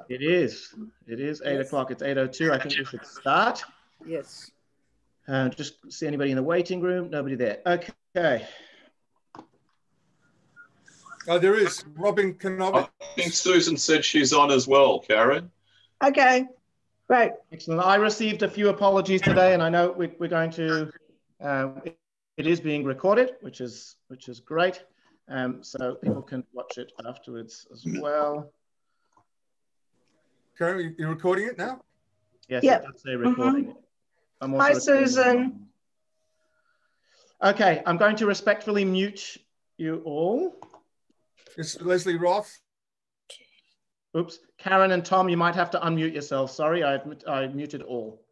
It is. It is 8 o'clock. It's 8:02. I think we should start. Yes. Just see anybody in the waiting room. Nobody there. Okay. Oh, there is. Robin Canovic. I think Susan said she's on as well, Karin. Okay. Right. Excellent. I received a few apologies today, and I know we're going to. It is being recorded, which is great. So people can watch it afterwards as well. Karin, you're recording it now? Yes, Yep. it does say recording. I'm also Hi, recording. Susan. Okay, I'm going to respectfully mute you all. It's Leslie Roth. Oops, Karin and Tom, you might have to unmute yourselves. Sorry, I muted all.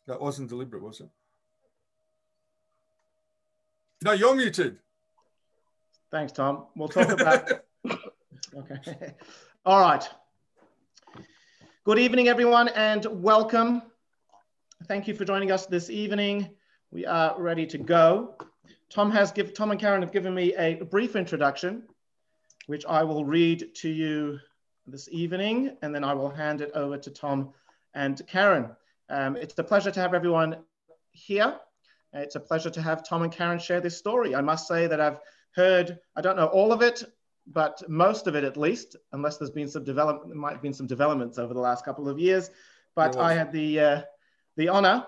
That wasn't deliberate, was it? No, you're muted. Thanks, Tom. We'll talk about. Okay. All right. Good evening, everyone, and welcome. Thank you for joining us this evening. We are ready to go. Tom and Karin have given me a brief introduction, which I will read to you this evening, and then I will hand it over to Tom and Karin. It's a pleasure to have everyone here. It's a pleasure to have Tom and Karin share this story. I must say that I've heard, I don't know all of it, but most of it at least, unless there's been some development, there might have been some developments over the last couple of years. But I had the honor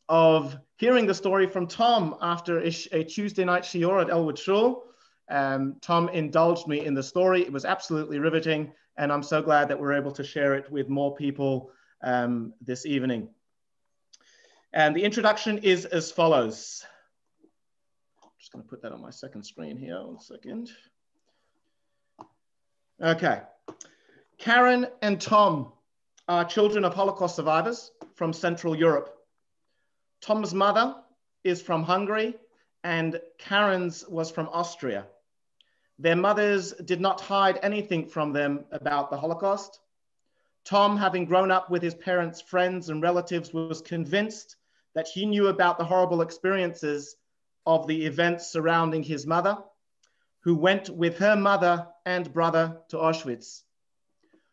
of hearing the story from Tom after a Tuesday night shiur at Elwood Shule. Tom indulged me in the story. It was absolutely riveting, and I'm so glad that we're able to share it with more people this evening. And the introduction is as follows. I'm just going to put that on my second screen here. 1 second. Okay. Karin and Tom are children of Holocaust survivors from Central Europe. Tom's mother is from Hungary and Karin's was from Austria. Their mothers did not hide anything from them about the Holocaust. Tom, having grown up with his parents' friends and relatives, was convinced that he knew about the horrible experiences of the events surrounding his mother, who went with her mother and brother to Auschwitz,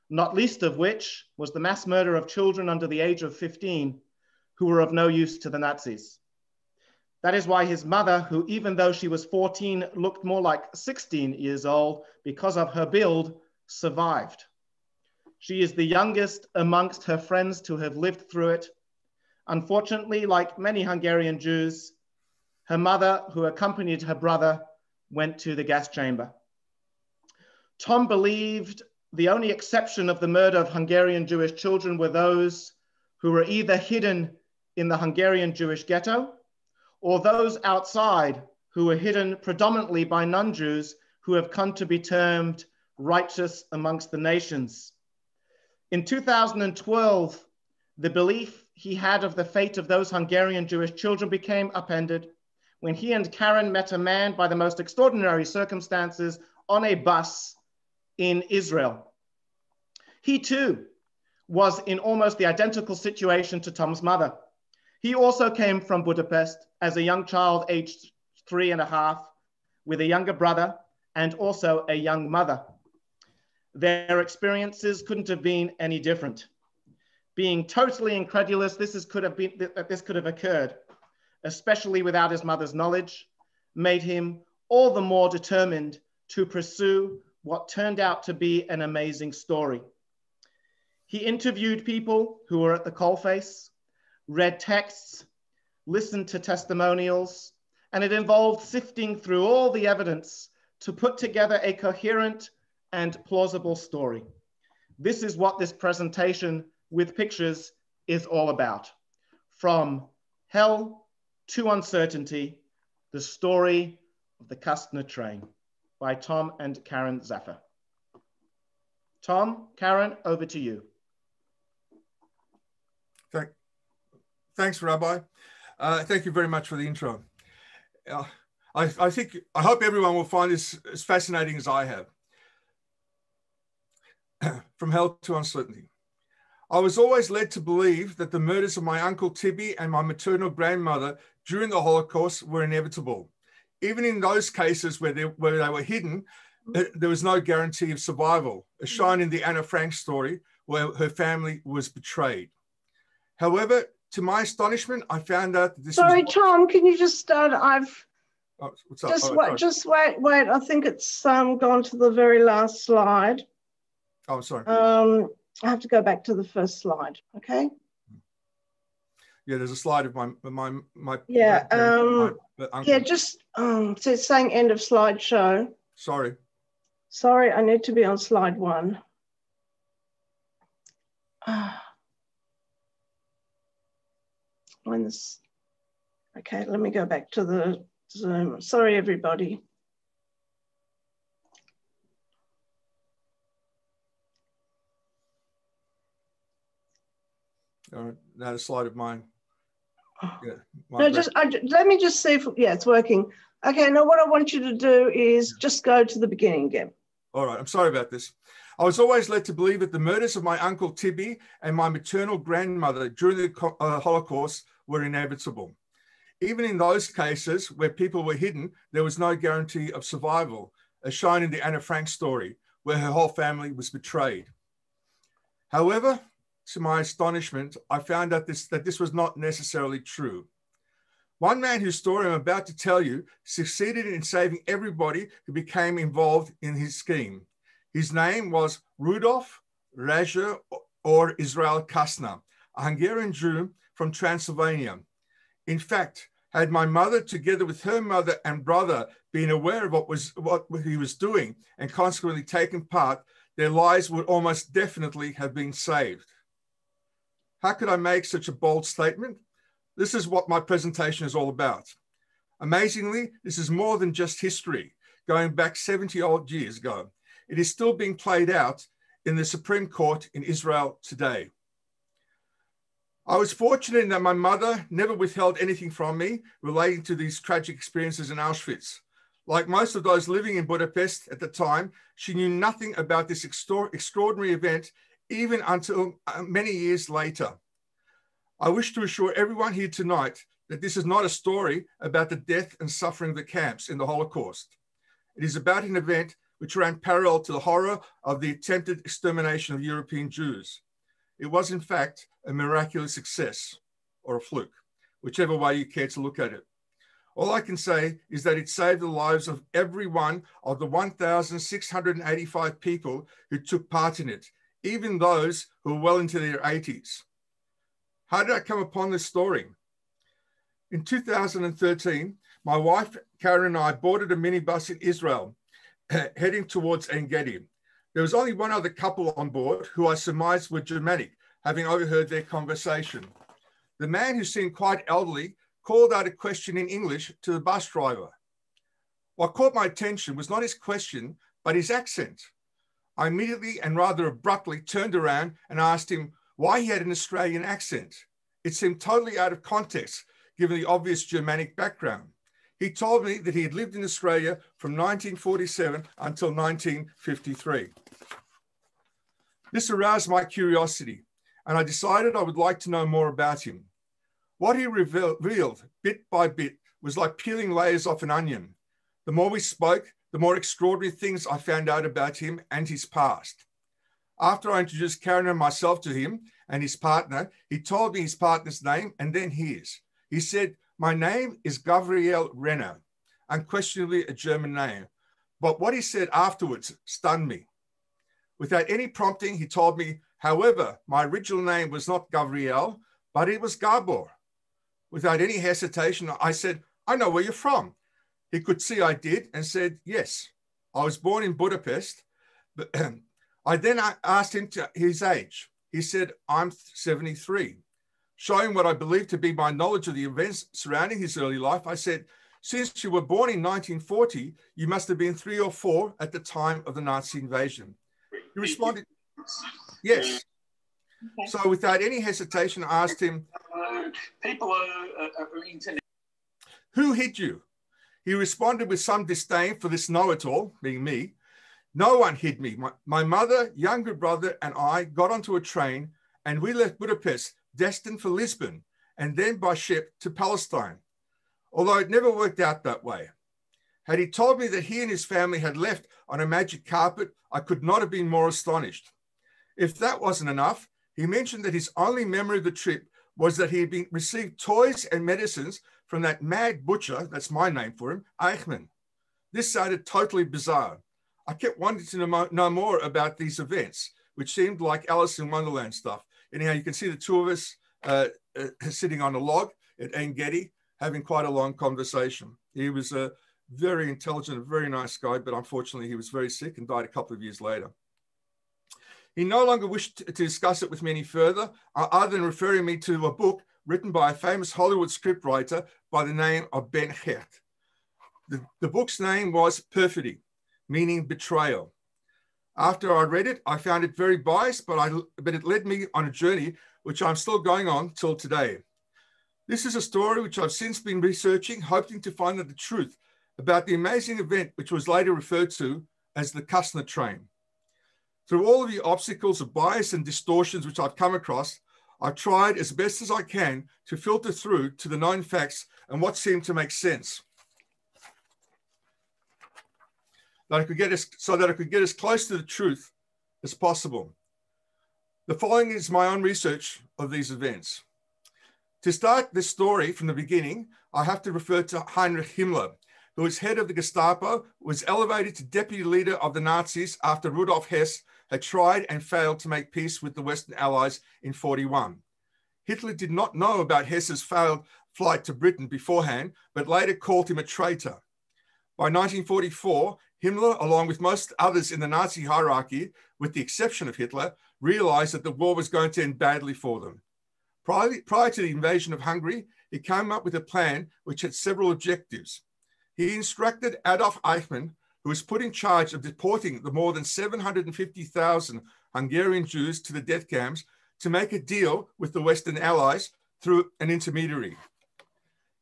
not least of which was the mass murder of children under the age of 15 who were of no use to the Nazis. That is why his mother, who even though she was 14, looked more like 16 years old because of her build, survived. She is the youngest amongst her friends to have lived through it. Unfortunately, like many Hungarian Jews, her mother, who accompanied her brother, went to the gas chamber. Tom believed the only exception of the murder of Hungarian Jewish children were those who were either hidden in the Hungarian Jewish ghetto or those outside who were hidden predominantly by non-Jews who have come to be termed righteous amongst the nations. In 2012, the belief he had of the fate of those Hungarian Jewish children became upended when he and Karin met a man by the most extraordinary circumstances on a bus in Israel. He too was in almost the identical situation to Tom's mother. He also came from Budapest as a young child, aged 3.5, with a younger brother and also a young mother. Their experiences couldn't have been any different. Being totally incredulous, this could have occurred, especially without his mother's knowledge, made him all the more determined to pursue what turned out to be an amazing story. He interviewed people who were at the coalface, read texts, listened to testimonials, and it involved sifting through all the evidence to put together a coherent and plausible story. This is what this presentation with pictures is all about. From hell to uncertainty, the story of the Kastner train by Tom and Karin Zafir. Tom, Karin, over to you. Thanks, Rabbi. Thank you very much for the intro. I hope everyone will find this as fascinating as I have. From hell to uncertainty. I was always led to believe that the murders of my uncle Tibby and my maternal grandmother during the Holocaust were inevitable. Even in those cases where they were hidden, there was no guarantee of survival, as shown in the Anna Frank story, where her family was betrayed. However, to my astonishment, I found out that this Sorry, was... Tom, can you just start? Oh, what's up? Just wait. I think it's gone to the very last slide. Oh, sorry. I have to go back to the first slide, okay? Yeah, there's a slide of my yeah, uncle. just so it's saying end of slideshow. Sorry, I need to be on slide 1. Okay, let me go back to the Zoom. Sorry, everybody. Now a slide of mine. Yeah, no, let me just see if, yeah, it's working. Okay, now what I want you to do is just go to the beginning again. All right, I'm sorry about this. I was always led to believe that the murders of my uncle Tibby and my maternal grandmother during the Holocaust were inevitable. Even in those cases where people were hidden, there was no guarantee of survival, as shown in the Anna Frank story, where her whole family was betrayed. However, to my astonishment, I found out that this was not necessarily true. One man whose story I'm about to tell you succeeded in saving everybody who became involved in his scheme. His name was Rudolf Raja or Israel Kastner, a Hungarian Jew from Transylvania. In fact, had my mother, together with her mother and brother, been aware of what he was doing and consequently taken part, their lives would almost definitely have been saved. How could I make such a bold statement? This is what my presentation is all about. Amazingly, this is more than just history, going back 70-odd years ago. It is still being played out in the Supreme Court in Israel today. I was fortunate in that my mother never withheld anything from me relating to these tragic experiences in Auschwitz. Like most of those living in Budapest at the time, she knew nothing about this extraordinary event, even until many years later. I wish to assure everyone here tonight that this is not a story about the death and suffering of the camps in the Holocaust. It is about an event which ran parallel to the horror of the attempted extermination of European Jews. It was, in fact, a miraculous success, or a fluke, whichever way you care to look at it. All I can say is that it saved the lives of every one of the 1,685 people who took part in it, even those who were well into their 80s. How did I come upon this story? In 2013, my wife, Karin, and I boarded a minibus in Israel, heading towards En Gedi. There was only one other couple on board who I surmised were Germanic, having overheard their conversation. The man, who seemed quite elderly, called out a question in English to the bus driver. What caught my attention was not his question, but his accent. I immediately and rather abruptly turned around and asked him why he had an Australian accent. It seemed totally out of context, given the obvious Germanic background. He told me that he had lived in Australia from 1947 until 1953. This aroused my curiosity, and I decided I would like to know more about him. What he revealed bit by bit was like peeling layers off an onion. The more we spoke, the more extraordinary things I found out about him and his past. After I introduced Karin and myself to him and his partner, he told me his partner's name and then his. He said, "My name is Gabriel Renner," unquestionably a German name. But what he said afterwards stunned me. Without any prompting, he told me, however, my original name was not Gabriel, but it was Gabor. Without any hesitation, I said, "I know where you're from." He could see I did and said, "Yes, I was born in Budapest." But I then asked him his age. He said, "I'm 73. Showing what I believed to be my knowledge of the events surrounding his early life, I said, "Since you were born in 1940, you must have been 3 or 4 at the time of the Nazi invasion." He responded, "Yes." Okay. So without any hesitation, I asked him, "Who hid you?" He responded with some disdain for this know-it-all, being me. "No one hid me. My mother, younger brother, and I got onto a train and we left Budapest, destined for Lisbon, and then by ship to Palestine, although it never worked out that way. Had he told me that he and his family had left on a magic carpet, I could not have been more astonished. If that wasn't enough, he mentioned that his only memory of the trip was that he had received toys and medicines from that mad butcher, that's my name for him, Eichmann. This sounded totally bizarre. I kept wanting to know more about these events, which seemed like Alice in Wonderland stuff. Anyhow, you can see the two of us sitting on a log at En Gedi, having quite a long conversation. He was a very intelligent, very nice guy, but unfortunately he was very sick and died a couple of years later. He no longer wished to discuss it with me any further, other than referring me to a book written by a famous Hollywood scriptwriter by the name of Ben Hecht. The book's name was Perfidy, meaning betrayal. After I read it, I found it very biased, but it led me on a journey which I'm still going on till today. This is a story which I've since been researching, hoping to find out the truth about the amazing event which was later referred to as the Kastner train. Through all of the obstacles of bias and distortions which I've come across, I've tried as best as I can to filter through to the known facts and what seemed to make sense, so that I could get as close to the truth as possible. The following is my own research of these events. To start this story from the beginning, I have to refer to Heinrich Himmler, who was head of the Gestapo, was elevated to deputy leader of the Nazis after Rudolf Hess had tried and failed to make peace with the Western Allies in 1941. Hitler did not know about Hess's failed flight to Britain beforehand, but later called him a traitor. By 1944, Himmler, along with most others in the Nazi hierarchy, with the exception of Hitler, realized that the war was going to end badly for them. Prior to the invasion of Hungary, he came up with a plan which had several objectives. He instructed Adolf Eichmann, who was put in charge of deporting the more than 750,000 Hungarian Jews to the death camps, to make a deal with the Western Allies through an intermediary.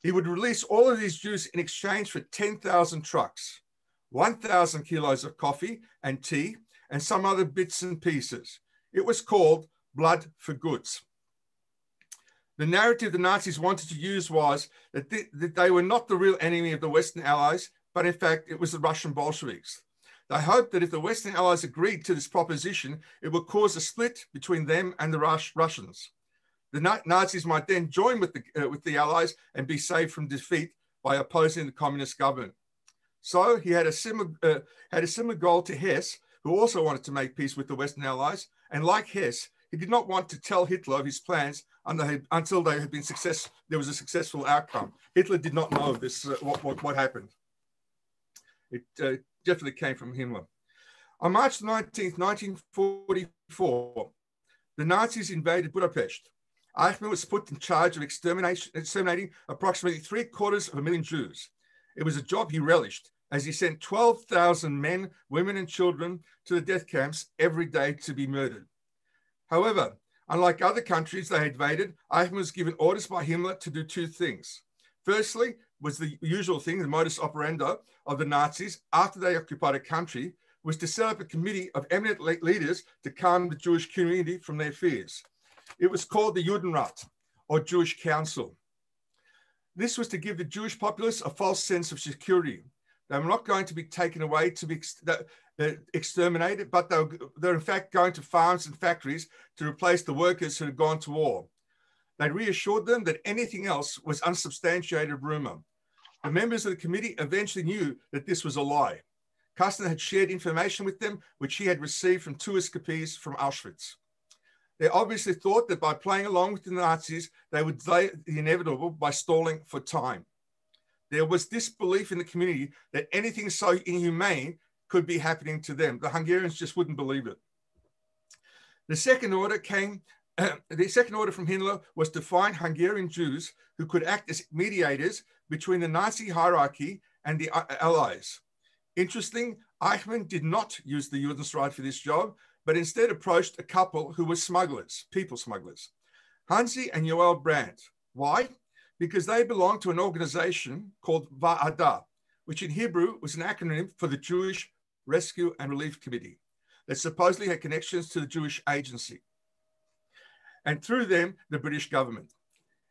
He would release all of these Jews in exchange for 10,000 trucks, 1,000 kilos of coffee and tea, and some other bits and pieces. It was called blood for goods. The narrative the Nazis wanted to use was that they were not the real enemy of the Western Allies, but in fact, it was the Russian Bolsheviks. They hoped that if the Western Allies agreed to this proposition, it would cause a split between them and the Russians. The Nazis might then join with the Allies and be saved from defeat by opposing the communist government. So he had a similar goal to Hess, who also wanted to make peace with the Western Allies. And like Hess, he did not want to tell Hitler of his plans until they had been there was a successful outcome. Hitler did not know of this, what happened. It definitely came from Himmler. On March 19th, 1944, the Nazis invaded Budapest. Eichmann was put in charge of exterminating approximately 750,000 Jews. It was a job he relished, as he sent 12,000 men, women, and children to the death camps every day to be murdered. However, unlike other countries they invaded, Eichmann was given orders by Himmler to do two things. Firstly, was the usual thing, the modus operandi of the Nazis after they occupied a country, was to set up a committee of eminent leaders to calm the Jewish community from their fears. It was called the Judenrat, or Jewish Council. This was to give the Jewish populace a false sense of security. They were not going to be taken away to be exterminated, but they're in fact going to farms and factories to replace the workers who had gone to war. They reassured them that anything else was unsubstantiated rumor. The members of the committee eventually knew that this was a lie. Kastner had shared information with them, which he had received from two escapees from Auschwitz. They obviously thought that by playing along with the Nazis, they would delay the inevitable by stalling for time. There was this belief in the community that anything so inhumane could be happening to them. The Hungarians just wouldn't believe it. The second order from Himmler was to find Hungarian Jews who could act as mediators between the Nazi hierarchy and the Allies. Interesting, Eichmann did not use the Judenrat for this job, but instead approached a couple who were smugglers, people smugglers, Hansi and Joel Brandt. Why? Because they belonged to an organization called Va'ada, which in Hebrew was an acronym for the Jewish Rescue and Relief Committee that supposedly had connections to the Jewish Agency, and through them, the British government.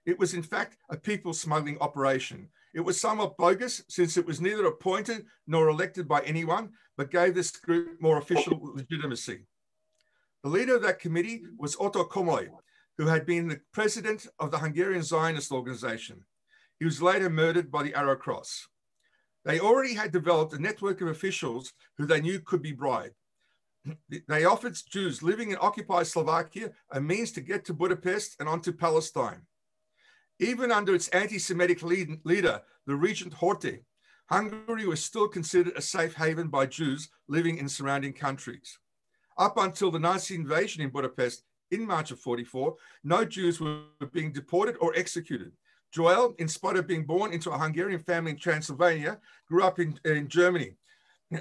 It was in fact a people smuggling operation. It was somewhat bogus since it was neither appointed nor elected by anyone, but gave this group more official legitimacy. The leader of that committee was Otto Komoly, who had been the president of the Hungarian Zionist organization. He was later murdered by the Arrow Cross. They already had developed a network of officials who they knew could be bribed. They offered Jews living in occupied Slovakia a means to get to Budapest and onto Palestine. Even under its anti-Semitic leader, the regent Horthy, Hungary was still considered a safe haven by Jews living in surrounding countries. Up until the Nazi invasion in Budapest in March of 1944, no Jews were being deported or executed. Joel, in spite of being born into a Hungarian family in Transylvania, grew up in Germany.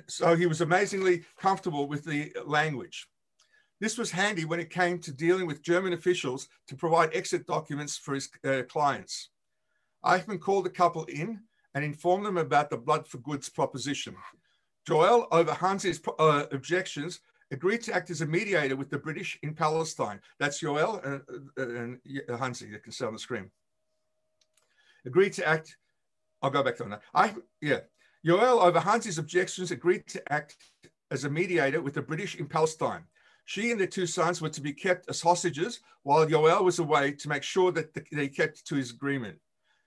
So he was amazingly comfortable with the language. This was handy when it came to dealing with German officials to provide exit documents for his clients. Eichmann called the couple in and informed them about the blood for goods proposition. Joel, over Hansi's objections, agreed to act as a mediator with the British in Palestine. That's Joel and Hansi, you can see on the screen. Agreed to act, I'll go back to that. Joel, over Hansi's objections, agreed to act as a mediator with the British in Palestine. She and their two sons were to be kept as hostages while Joel was away to make sure that they kept to his agreement.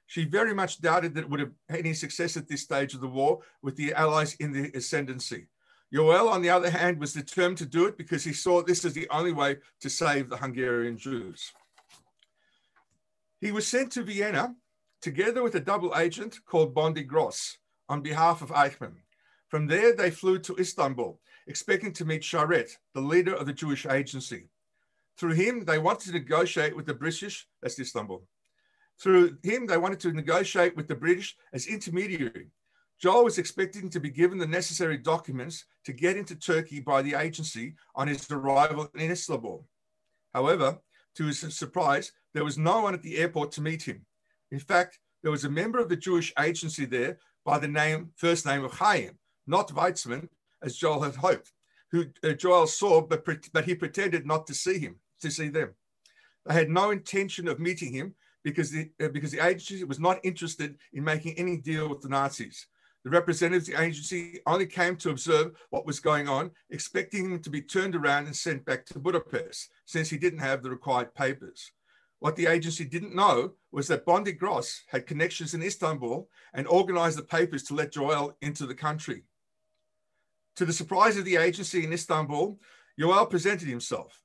She very much doubted that it would have any success at this stage of the war with the Allies in the ascendancy. Joel, on the other hand, was determined to do it because he saw this as the only way to save the Hungarian Jews. He was sent to Vienna together with a double agent called Bondy Gross on behalf of Eichmann. From there, they flew to Istanbul, expecting to meet Sharet, the leader of the Jewish agency. Through him, they wanted to negotiate with the British, that's Istanbul. Through him, they wanted to negotiate with the British as intermediary. Joel was expecting to be given the necessary documents to get into Turkey by the agency on his arrival in Istanbul. However, to his surprise, there was no one at the airport to meet him. In fact, there was a member of the Jewish agency there by the first name of Chaim, not Weizmann, as Joel had hoped, who Joel saw, but he pretended not to see them. They had no intention of meeting him because the agency was not interested in making any deal with the Nazis. The representatives of the agency only came to observe what was going on, expecting him to be turned around and sent back to Budapest, since he didn't have the required papers. What the agency didn't know was that Bondy Gross had connections in Istanbul and organized the papers to let Joel into the country. To the surprise of the agency in Istanbul, Joel presented himself.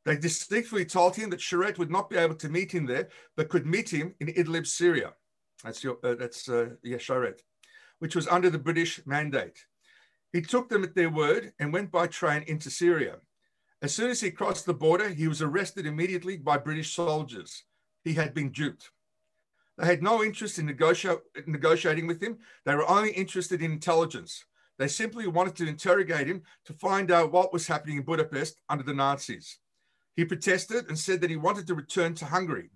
They distinctly told him that Sharet would not be able to meet him there, but could meet him in Idlib, Syria. That's Sharet, which was under the British mandate. He took them at their word and went by train into Syria. As soon as he crossed the border, he was arrested immediately by British soldiers. He had been duped. They had no interest in negotiating with him. They were only interested in intelligence. They simply wanted to interrogate him to find out what was happening in Budapest under the Nazis. He protested and said that he wanted to return to Hungary,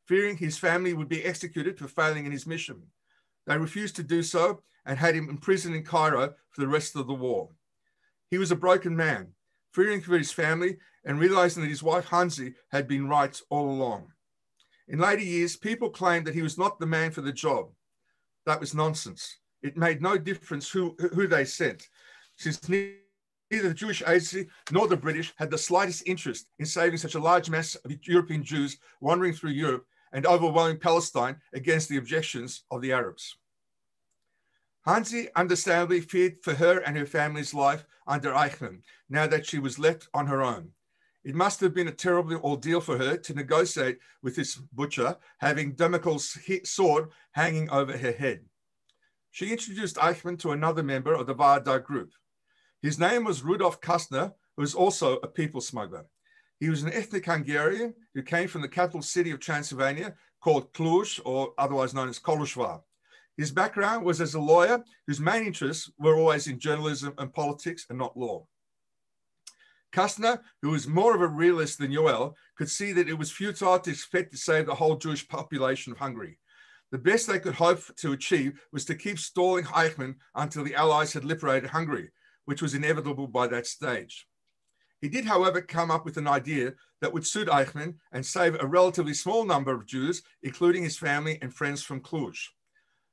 fearing his family would be executed for failing in his mission. They refused to do so and had him imprisoned in Cairo for the rest of the war. He was a broken man, fearing for his family and realizing that his wife Hansi had been right all along. In later years, people claimed that he was not the man for the job. That was nonsense. It made no difference who they sent, since neither the Jewish agency nor the British had the slightest interest in saving such a large mass of European Jews wandering through Europe and overwhelming Palestine against the objections of the Arabs. Hansi understandably feared for her and her family's life under Eichmann, now that she was left on her own. It must have been a terrible ordeal for her to negotiate with this butcher, having Damocles' sword hanging over her head. She introduced Eichmann to another member of the Varda group. His name was Rudolf Kastner, who was also a people smuggler. He was an ethnic Hungarian who came from the capital city of Transylvania called Cluj, or otherwise known as Kolozsvár. His background was as a lawyer whose main interests were always in journalism and politics and not law. Kastner, who was more of a realist than Joel, could see that it was futile to expect to save the whole Jewish population of Hungary. The best they could hope to achieve was to keep stalling Eichmann until the Allies had liberated Hungary, which was inevitable by that stage. He did, however, come up with an idea that would suit Eichmann and save a relatively small number of Jews, including his family and friends from Cluj.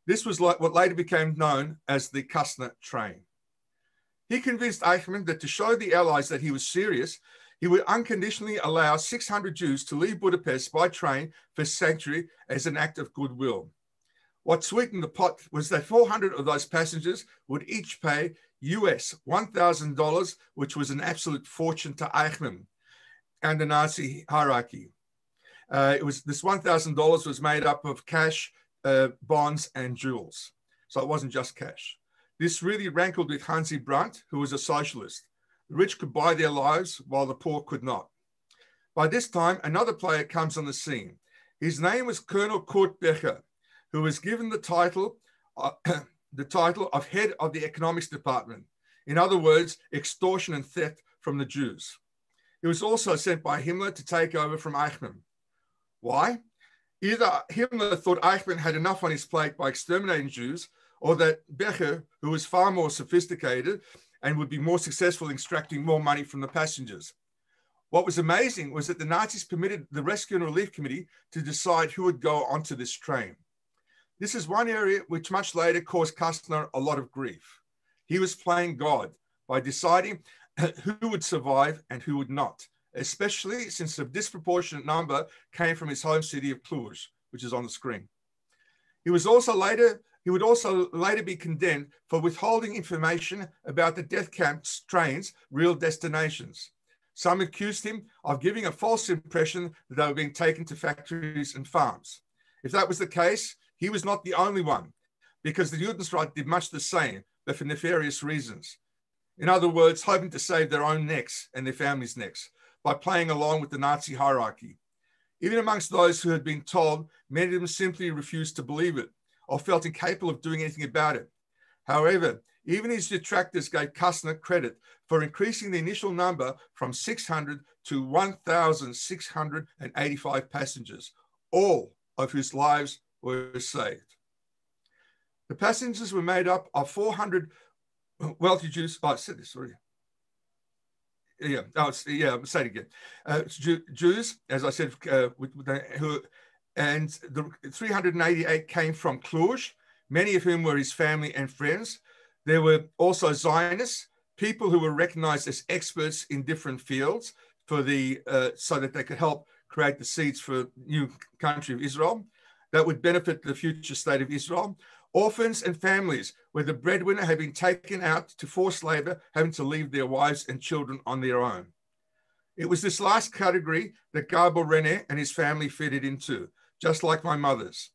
This was like what later became known as the Kastner train. He convinced Eichmann that to show the Allies that he was serious, he would unconditionally allow 600 Jews to leave Budapest by train for sanctuary as an act of goodwill. What sweetened the pot was that 400 of those passengers would each pay US $1,000, which was an absolute fortune to Eichmann and the Nazi hierarchy. This $1,000 was made up of cash, bonds, and jewels. So it wasn't just cash. This really rankled with Hansi Brandt, who was a socialist. The rich could buy their lives while the poor could not. By this time, another player comes on the scene. His name was Colonel Kurt Becher, who was given the title of head of the economics department. In other words, extortion and theft from the Jews. He was also sent by Himmler to take over from Eichmann. Why? Either Himmler thought Eichmann had enough on his plate by exterminating Jews, or that Becher, who was far more sophisticated and would be more successful in extracting more money from the passengers. What was amazing was that the Nazis permitted the Rescue and Relief Committee to decide who would go onto this train. This is one area which much later caused Kastner a lot of grief. He was playing God by deciding who would survive and who would not, especially since a disproportionate number came from his home city of Cluj, which is on the screen. He would also later be condemned for withholding information about the death camp's trains' real destinations. Some accused him of giving a false impression that they were being taken to factories and farms. If that was the case, he was not the only one, because the Judenstraat did much the same, but for nefarious reasons. In other words, hoping to save their own necks and their families' necks by playing along with the Nazi hierarchy. Even amongst those who had been told, many of them simply refused to believe it or felt incapable of doing anything about it. However, even his detractors gave Kastner credit for increasing the initial number from 600 to 1,685 passengers, all of whose lives were saved. The passengers were made up of 400 wealthy Jews. Oh, I said this already. I'll say it again. Jews, as I said, and the 388 came from Cluj, many of whom were his family and friends. There were also Zionists, people who were recognized as experts in different fields so that they could help create the seeds for new country of Israel that would benefit the future state of Israel. Orphans and families where the breadwinner had been taken out to forced labor, having to leave their wives and children on their own. It was this last category that Gabor René and his family fitted into, just like my mother's.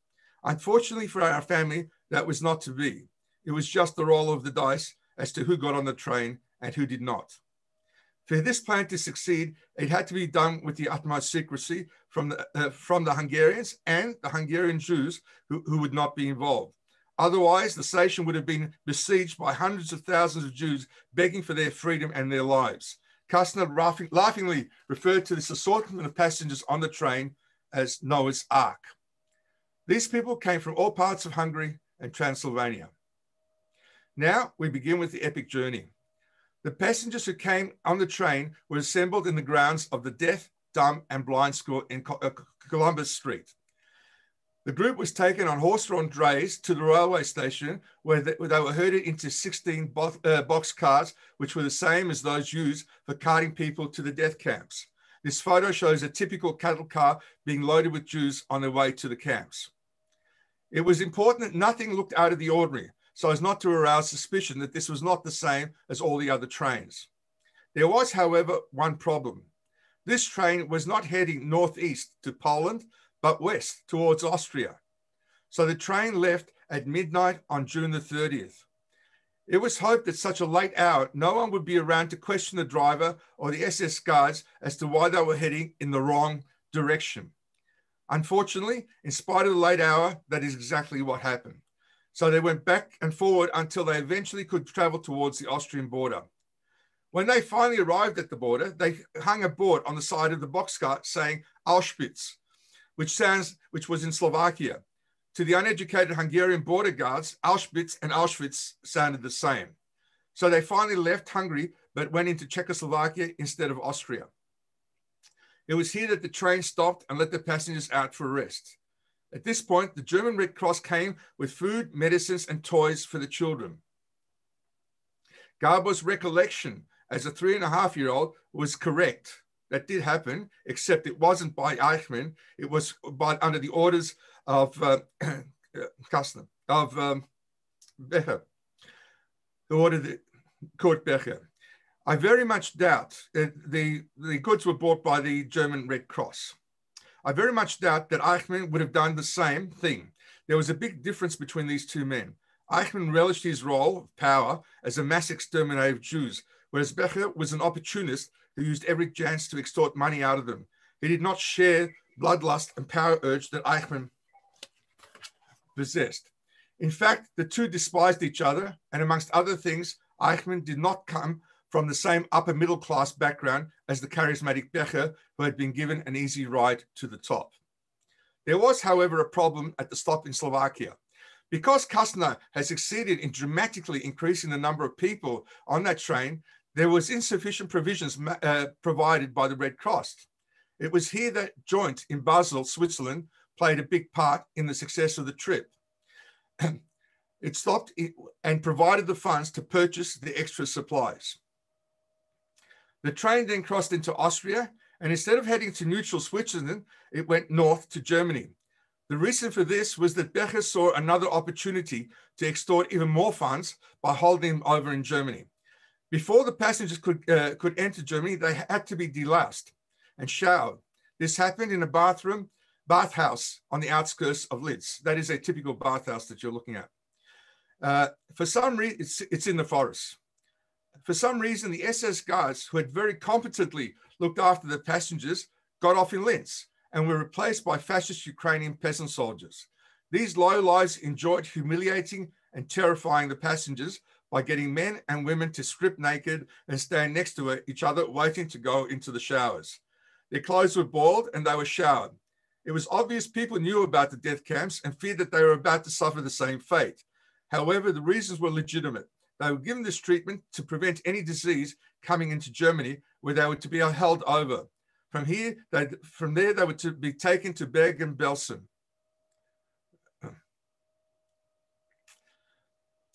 Unfortunately for our family, that was not to be. It was just the roll of the dice as to who got on the train and who did not. For this plan to succeed, it had to be done with the utmost secrecy from the Hungarians and the Hungarian Jews who would not be involved. Otherwise, the station would have been besieged by hundreds of thousands of Jews begging for their freedom and their lives. Kastner laughingly referred to this assortment of passengers on the train as Noah's Ark. These people came from all parts of Hungary and Transylvania. Now we begin with the epic journey. The passengers who came on the train were assembled in the grounds of the Deaf, Dumb and Blind School in Columbus Street. The group was taken on horse-drawn drays to the railway station where they were herded into 16 box cars, which were the same as those used for carting people to the death camps. This photo shows a typical cattle car being loaded with Jews on their way to the camps. It was important that nothing looked out of the ordinary, so as not to arouse suspicion that this was not the same as all the other trains. There was, however, one problem. This train was not heading northeast to Poland, but west towards Austria. So the train left at midnight on June the 30th. It was hoped at such a late hour, no one would be around to question the driver or the SS guards as to why they were heading in the wrong direction. Unfortunately, in spite of the late hour, that is exactly what happened. So they went back and forward until they eventually could travel towards the Austrian border. When they finally arrived at the border, they hung a board on the side of the boxcar saying Auschwitz, which was in Slovakia. To the uneducated Hungarian border guards, Auschwitz and Auschwitz sounded the same. So they finally left Hungary, but went into Czechoslovakia instead of Austria. It was here that the train stopped and let the passengers out for a rest. At this point, the German Red Cross came with food, medicines, and toys for the children. Garbo's recollection as a 3.5-year-old was correct. That did happen, except it wasn't by Eichmann. It was under the orders of Kastner, of Becher, who ordered Kurt Becher. I very much doubt that the goods were bought by the German Red Cross. I very much doubt that Eichmann would have done the same thing. There was a big difference between these two men. Eichmann relished his role of power as a mass exterminator of Jews, whereas Becher was an opportunist who used every chance to extort money out of them. He did not share bloodlust and power urge that Eichmann possessed. In fact, the two despised each other, and amongst other things, Eichmann did not come from the same upper middle class background as the charismatic Becher, who had been given an easy ride to the top. There was, however, a problem at the stop in Slovakia. Because Kastner had succeeded in dramatically increasing the number of people on that train, there was insufficient provisions provided by the Red Cross. It was here that joint in Basel, Switzerland, played a big part in the success of the trip. It stopped and provided the funds to purchase the extra supplies. The train then crossed into Austria, and instead of heading to neutral Switzerland, it went north to Germany. The reason for this was that Becher saw another opportunity to extort even more funds by holding them over in Germany. Before the passengers could enter Germany, they had to be deloused and showered. This happened in a bathhouse on the outskirts of Linz. That is a typical bathhouse that you're looking at. For some reason, it's in the forest. For some reason, the SS guards, who had very competently looked after the passengers, got off in Linz and were replaced by fascist Ukrainian peasant soldiers. These lowlives enjoyed humiliating and terrifying the passengers by getting men and women to strip naked and stand next to each other, waiting to go into the showers. Their clothes were boiled and they were showered. It was obvious people knew about the death camps and feared that they were about to suffer the same fate. However, the reasons were legitimate. They were given this treatment to prevent any disease coming into Germany, where they were to be held over. From there, they were to be taken to Bergen-Belsen.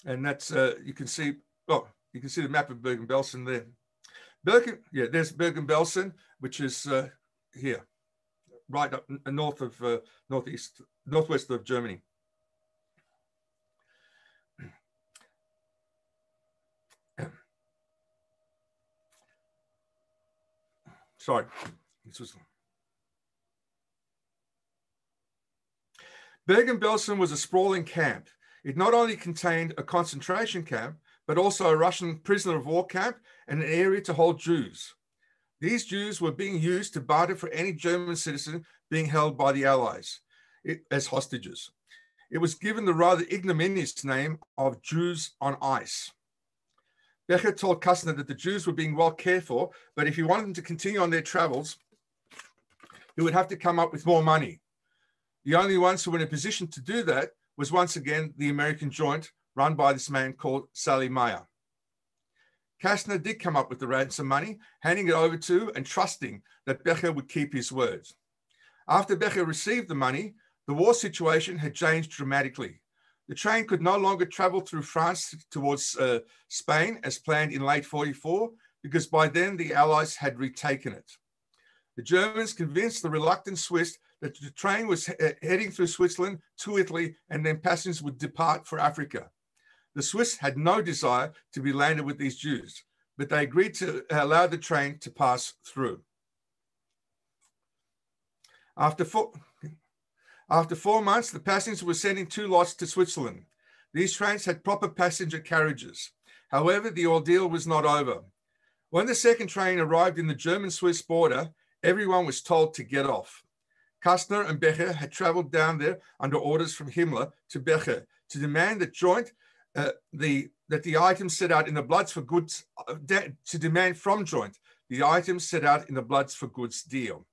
And that's, you can see the map of Bergen-Belsen there. There's Bergen-Belsen, which is here, right up north of northwest of Germany. Sorry, Bergen-Belsen was a sprawling camp. It not only contained a concentration camp, but also a Russian prisoner of war camp and an area to hold Jews. These Jews were being used to barter for any German citizen being held by the Allies as hostages. It was given the rather ignominious name of Jews on ice. Becher told Kastner that the Jews were being well cared for, but if he wanted them to continue on their travels, he would have to come up with more money. The only ones who were in a position to do that was once again the American joint run by this man called Sally Meyer. Kastner did come up with the ransom money, handing it over to and trusting that Becher would keep his words. After Becher received the money, the war situation had changed dramatically. The train could no longer travel through France towards Spain as planned in late 1944, because by then the Allies had retaken it. The Germans convinced the reluctant Swiss that the train was heading through Switzerland to Italy, and then passengers would depart for Africa. The Swiss had no desire to be landed with these Jews, but they agreed to allow the train to pass through. After 4 months, the passengers were sent in 2 lots to Switzerland. These trains had proper passenger carriages. However, the ordeal was not over. When the second train arrived in the German-Swiss border, everyone was told to get off. Kastner and Becher had traveled down there under orders from Himmler to Becher to demand that the items set out in the bloods for goods, to demand from joint the items set out in the bloods for goods deal.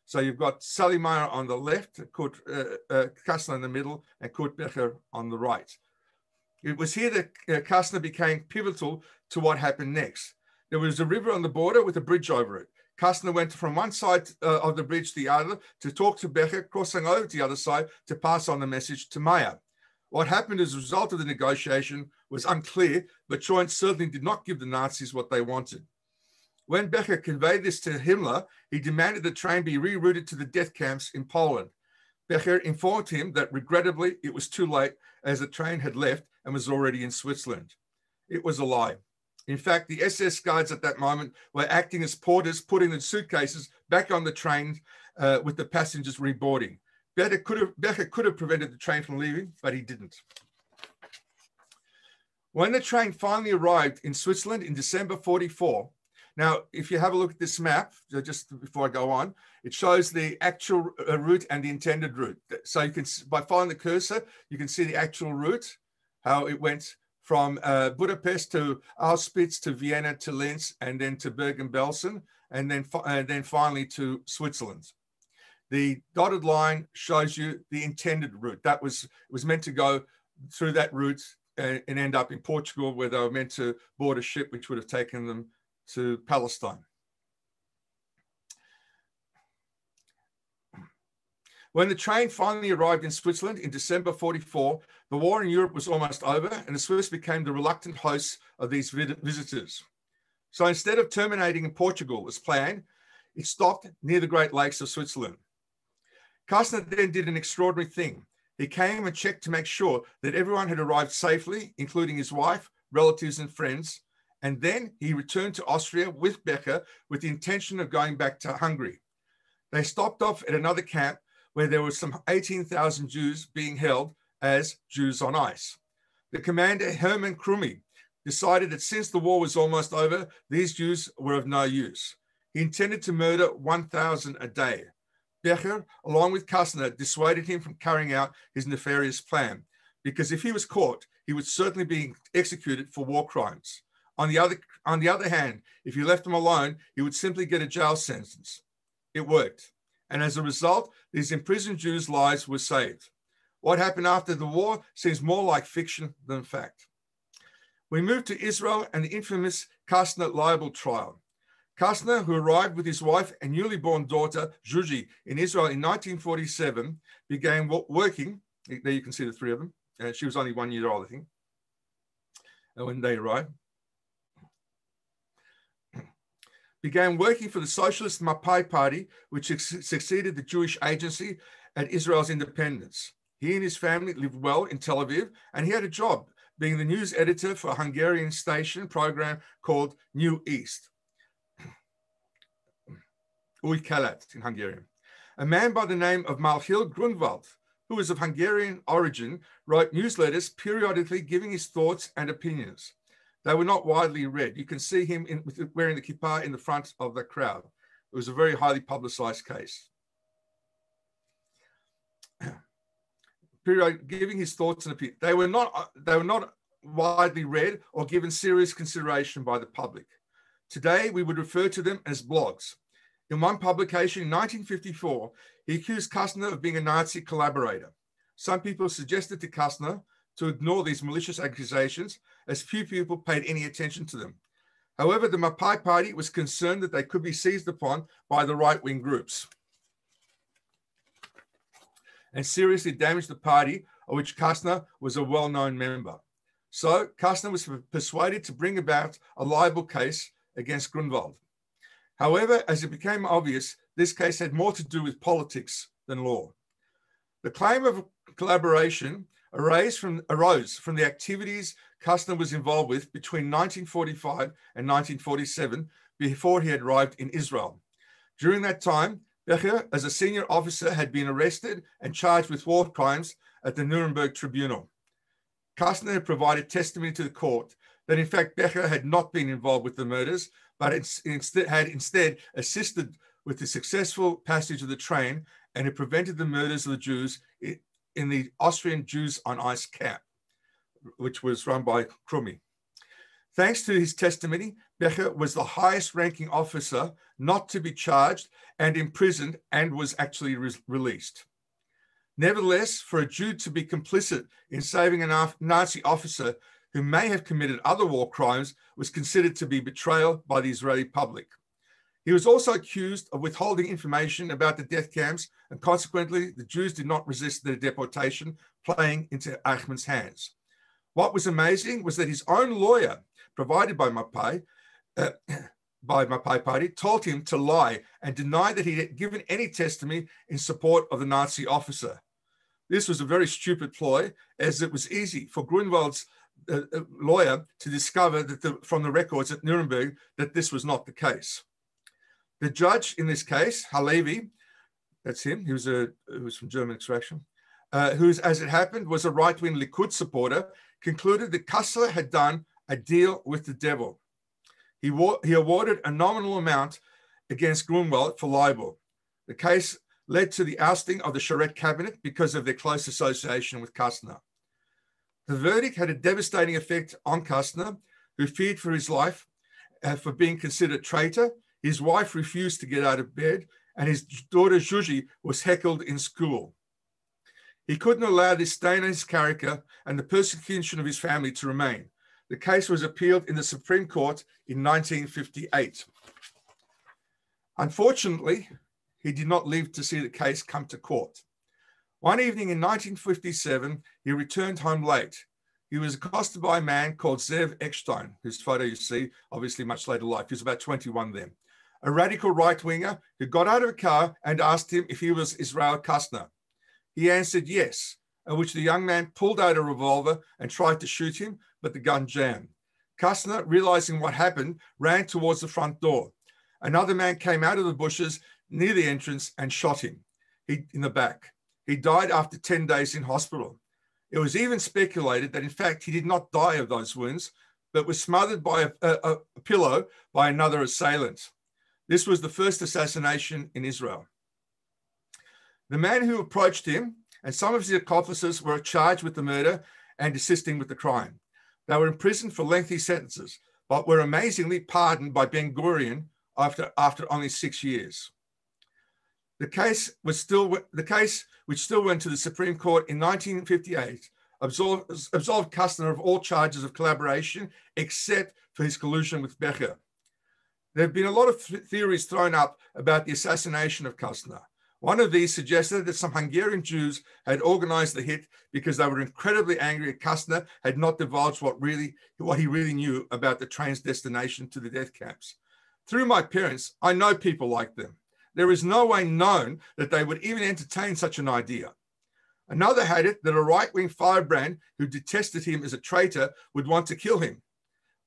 So you've got Sally Meyer on the left, Kastner in the middle, and Kurt Becher on the right. It was here that Kastner became pivotal to what happened next. There was a river on the border with a bridge over it. Kastner went from one side of the bridge to the other to talk to Becher, crossing over to the other side to pass on the message to Meyer. What happened as a result of the negotiation was unclear, but Schoen certainly did not give the Nazis what they wanted. When Becher conveyed this to Himmler, he demanded the train be rerouted to the death camps in Poland. Becher informed him that regrettably it was too late, as the train had left and was already in Switzerland. It was a lie. In fact, the SS guards at that moment were acting as porters, putting the suitcases back on the train with the passengers reboarding. Becher could have prevented the train from leaving, but he didn't. When the train finally arrived in Switzerland in December 44, now, if you have a look at this map, just before I go on, it shows the actual route and the intended route. So you can, by following the cursor, you can see the actual route, how it went from Budapest to Auschwitz to Vienna to Linz and then to Bergen-Belsen and then finally to Switzerland. The dotted line shows you the intended route. It was meant to go through that route and end up in Portugal, where they were meant to board a ship which would have taken them to Palestine. When the train finally arrived in Switzerland in December 44, the war in Europe was almost over and the Swiss became the reluctant hosts of these visitors. So instead of terminating in Portugal as planned, it stopped near the Great Lakes of Switzerland. Kastner then did an extraordinary thing. He came and checked to make sure that everyone had arrived safely, including his wife, relatives, and friends. And then he returned to Austria with Becher with the intention of going back to Hungary. They stopped off at another camp where there were some 18,000 Jews being held as Jews on ice. The commander, Hermann Krummi, decided that since the war was almost over, these Jews were of no use. He intended to murder 1,000 a day. Becher, along with Kastner, dissuaded him from carrying out his nefarious plan, because if he was caught, he would certainly be executed for war crimes. On the other hand, if you left him alone, he would simply get a jail sentence. It worked. And as a result, these imprisoned Jews' lives were saved. What happened after the war seems more like fiction than fact. We moved to Israel and the infamous Kastner libel trial. Kastner, who arrived with his wife and newly born daughter, Zhuzi, in Israel in 1947, began working. There you can see the three of them. She was only 1 year old, I think, when they arrived. Began working for the Socialist Mapai Party, which succeeded the Jewish Agency at Israel's independence. He and his family lived well in Tel Aviv, and he had a job being the news editor for a Hungarian station program called New East. Új Kelet in Hungarian. A man by the name of Malchil Grunwald, who was of Hungarian origin, wrote newsletters periodically giving his thoughts and opinions. They were not widely read. You can see him wearing the kippah in the front of the crowd. It was a very highly publicized case. Giving his thoughts and opinions. They were not widely read or given serious consideration by the public. Today, we would refer to them as blogs. In one publication in 1954, he accused Kastner of being a Nazi collaborator. Some people suggested to Kastner to ignore these malicious accusations, as few people paid any attention to them. However, the Mapai Party was concerned that they could be seized upon by the right-wing groups and seriously damage the party, of which Kastner was a well-known member. So Kastner was persuaded to bring about a libel case against Grunwald. However, as it became obvious, this case had more to do with politics than law. The claim of collaboration arose from the activities Kastner was involved with between 1945 and 1947, before he had arrived in Israel. During that time, Becher, as a senior officer, had been arrested and charged with war crimes at the Nuremberg Tribunal. Kastner had provided testimony to the court that, in fact, Becher had not been involved with the murders, but had instead assisted with the successful passage of the train and had prevented the murders of the Jews in the Austrian Jews on Ice camp, which was run by Krummi. Thanks to his testimony, Becher was the highest ranking officer not to be charged and imprisoned, and was actually released. Nevertheless, for a Jew to be complicit in saving a Nazi officer who may have committed other war crimes was considered to be betrayal by the Israeli public. He was also accused of withholding information about the death camps, and consequently, the Jews did not resist their deportation, playing into Eichmann's hands. What was amazing was that his own lawyer, provided by Mapai Party, told him to lie and deny that he had given any testimony in support of the Nazi officer. This was a very stupid ploy, as it was easy for Grunwald's lawyer to discover that from the records at Nuremberg that this was not the case. The judge in this case, Halevi, that's him, he was from German extraction, who, as it happened, was a right-wing Likud supporter, concluded that Kastner had done a deal with the devil. He awarded a nominal amount against Grunwald for libel. The case led to the ousting of the Charette cabinet because of their close association with Kastner. The verdict had a devastating effect on Kastner, who feared for his life for being considered a traitor. His wife refused to get out of bed, and his daughter Zsuzsi was heckled in school. He couldn't allow this stain on his character and the persecution of his family to remain. The case was appealed in the Supreme Court in 1958. Unfortunately, he did not live to see the case come to court. One evening in 1957, he returned home late. He was accosted by a man called Zev Eckstein, whose photo you see, obviously much later life. He was about 21 then. A radical right-winger who got out of a car and asked him if he was Israel Kastner. He answered yes, at which the young man pulled out a revolver and tried to shoot him, but the gun jammed. Kastner, realizing what happened, ran towards the front door. Another man came out of the bushes near the entrance and shot him in the back. He died after 10 days in hospital. It was even speculated that, in fact, he did not die of those wounds, but was smothered by a pillow by another assailant. This was the first assassination in Israel. The man who approached him and some of his accomplices were charged with the murder and assisting with the crime. They were imprisoned for lengthy sentences, but were amazingly pardoned by Ben-Gurion after only 6 years. The case, which still went to the Supreme Court in 1958, absolved Kastner of all charges of collaboration except for his collusion with Becher. There have been a lot of theories thrown up about the assassination of Kastner. One of these suggested that some Hungarian Jews had organized the hit because they were incredibly angry at Kastner had not divulged what he really knew about the train's destination to the death camps. Through my parents, I know people like them. There is no way known that they would even entertain such an idea. Another had it that a right-wing firebrand who detested him as a traitor would want to kill him.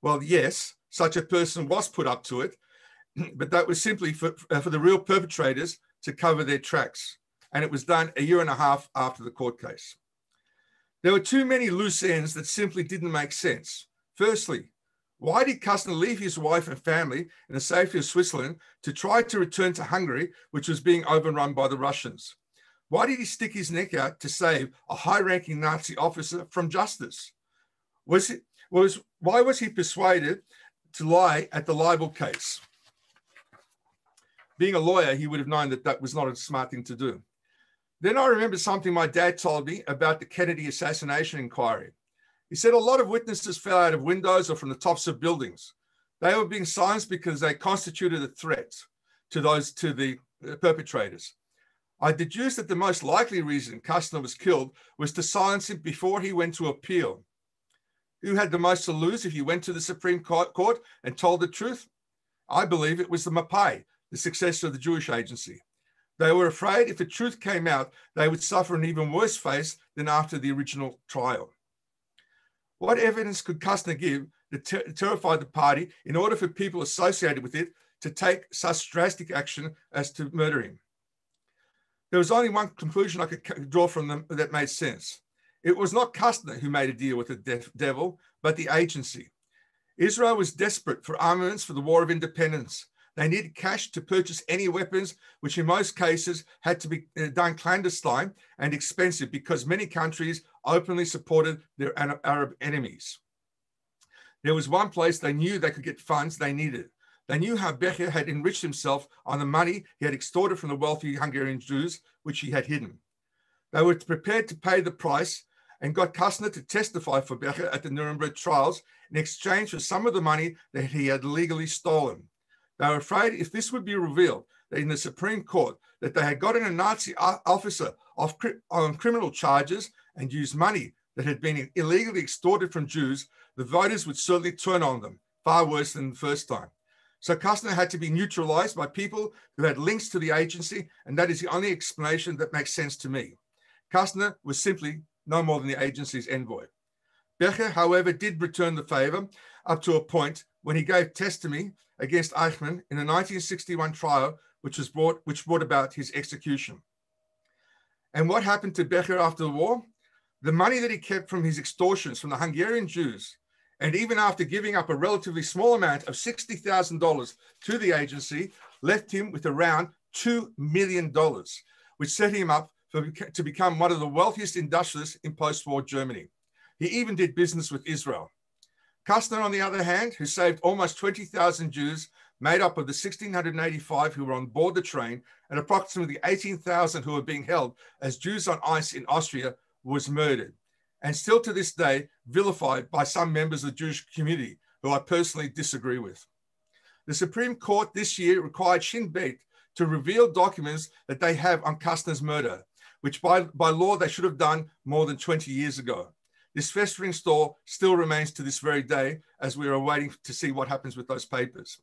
Well, yes, such a person was put up to it, but that was simply for the real perpetrators to cover their tracks. And it was done a year and a half after the court case. There were too many loose ends that simply didn't make sense. Firstly, why did Kastner leave his wife and family in the safety of Switzerland to try to return to Hungary, which was being overrun by the Russians? Why did he stick his neck out to save a high-ranking Nazi officer from justice? Why was he persuaded to lie at the libel case? Being a lawyer, he would have known that that was not a smart thing to do. Then I remember something my dad told me about the Kennedy assassination inquiry. He said a lot of witnesses fell out of windows or from the tops of buildings. They were being silenced because they constituted a threat to the perpetrators. I deduced that the most likely reason Kastner was killed was to silence him before he went to appeal. Who had the most to lose if he went to the Supreme Court and told the truth? I believe it was the Mapai, the successor of the Jewish Agency. They were afraid if the truth came out, they would suffer an even worse fate than after the original trial. What evidence could Kastner give that terrified the party in order for people associated with it to take such drastic action as to murder him? There was only one conclusion I could draw from them that made sense. It was not Kastner who made a deal with the devil, but the agency. Israel was desperate for armaments for the War of Independence. They needed cash to purchase any weapons, which in most cases had to be done clandestine and expensive because many countries openly supported their Arab enemies. There was one place they knew they could get funds they needed. They knew how Becher had enriched himself on the money he had extorted from the wealthy Hungarian Jews, which he had hidden. They were prepared to pay the price and got Kastner to testify for Becher at the Nuremberg trials in exchange for some of the money that he had legally stolen. They were afraid if this would be revealed that in the Supreme Court that they had gotten a Nazi officer on criminal charges and used money that had been illegally extorted from Jews, the voters would certainly turn on them, far worse than the first time. So Kastner had to be neutralized by people who had links to the agency, and that is the only explanation that makes sense to me. Kastner was simply no more than the agency's envoy. Becher, however, did return the favor up to a point when he gave testimony against Eichmann in the 1961 trial, which brought about his execution. And what happened to Becher after the war? The money that he kept from his extortions from the Hungarian Jews, and even after giving up a relatively small amount of $60,000 to the agency, left him with around $2 million, which set him up to become one of the wealthiest industrialists in post-war Germany. He even did business with Israel. Kastner, on the other hand, who saved almost 20,000 Jews, made up of the 1,685 who were on board the train and approximately 18,000 who were being held as Jews on ice in Austria, was murdered, and still to this day vilified by some members of the Jewish community, who I personally disagree with. The Supreme Court this year required Shin Bet to reveal documents that they have on Kastner's murder, which by law they should have done more than 20 years ago. This festering store still remains to this very day, as we are waiting to see what happens with those papers.